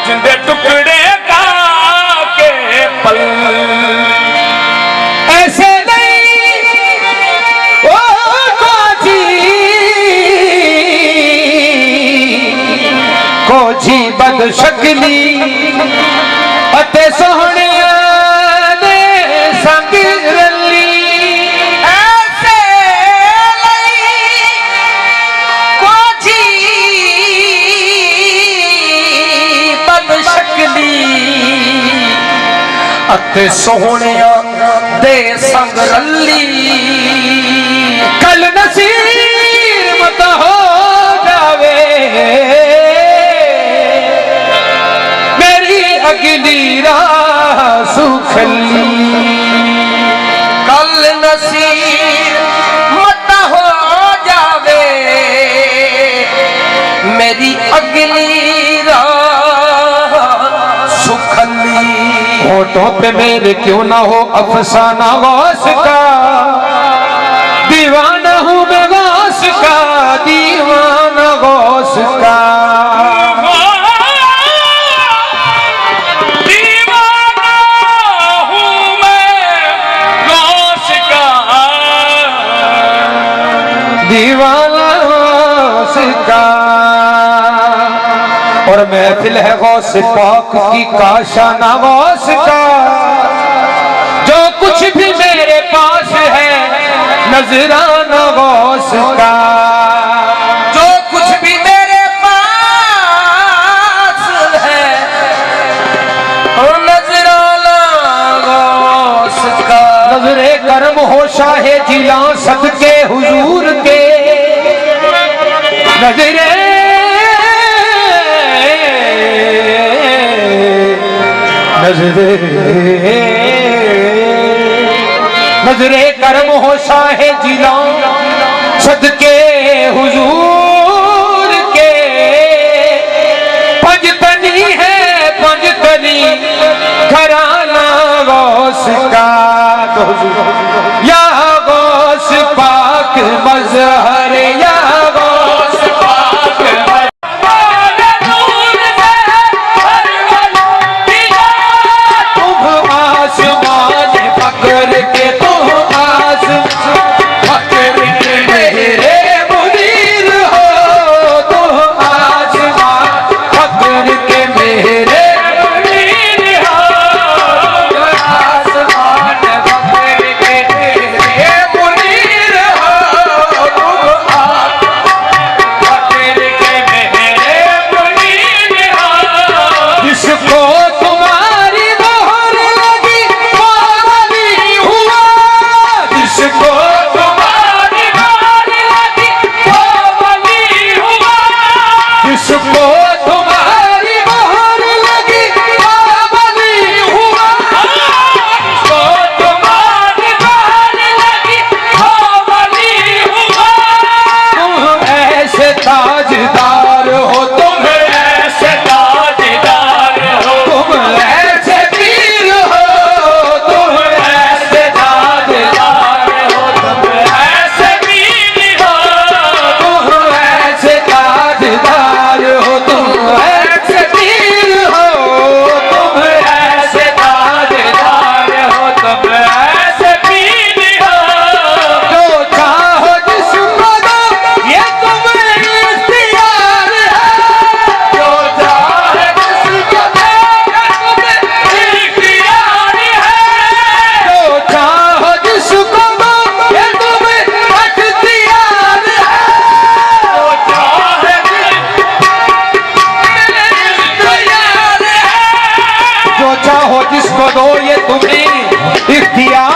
जिंदे टुकड़े का के पल ऐसे नहीं ओ कोजी बद शक्ली अते सोहने दे संग रली ऐसे नहीं कोजी बद शक्ली अते सोहने दे संग रली कल नसीब मत हो जावे अगली राह सुखली कल नसीब मत हो जावे मेरी अगली राह सुखली। होठों पे मेरे क्यों ना हो अफसाना गौस का दीवाना हूँ मैं गौस का दीवाना गौस का दीवाना सिक्का और महफिल है गौस पाक की काशाना गौस का जो कुछ भी मेरे पास है नजराना गौस का जो कुछ भी मेरे पास है नजराना गौस का। नजरे करम हो शाहे जिला सदके हुजूर के नजरे नजरे करम हो शाहे जिला सदके हुजूर के पंजतनी है पंजतनी घराना गौस का या गौस पाक मजहर या गौस पाक तुम आसमान पकड़ के तुम पकड़ के मेरे मुनीर हो तुम आसमान पकड़ के मेरे ताजदार हो तुम ऐसे ताजदार हो तुम ऐसे पीर हो तुम ऐसे ताजदार हो तुम ऐसे पीर हो तुम ऐसे ताजदार हो तुम ऐसे पीर हो तुम ऐसे ताजदार हो तुम ऐसे पीर हो जो चाहो जिसको दो ये तुम जिसको दो ये तुम्हें इख्तियार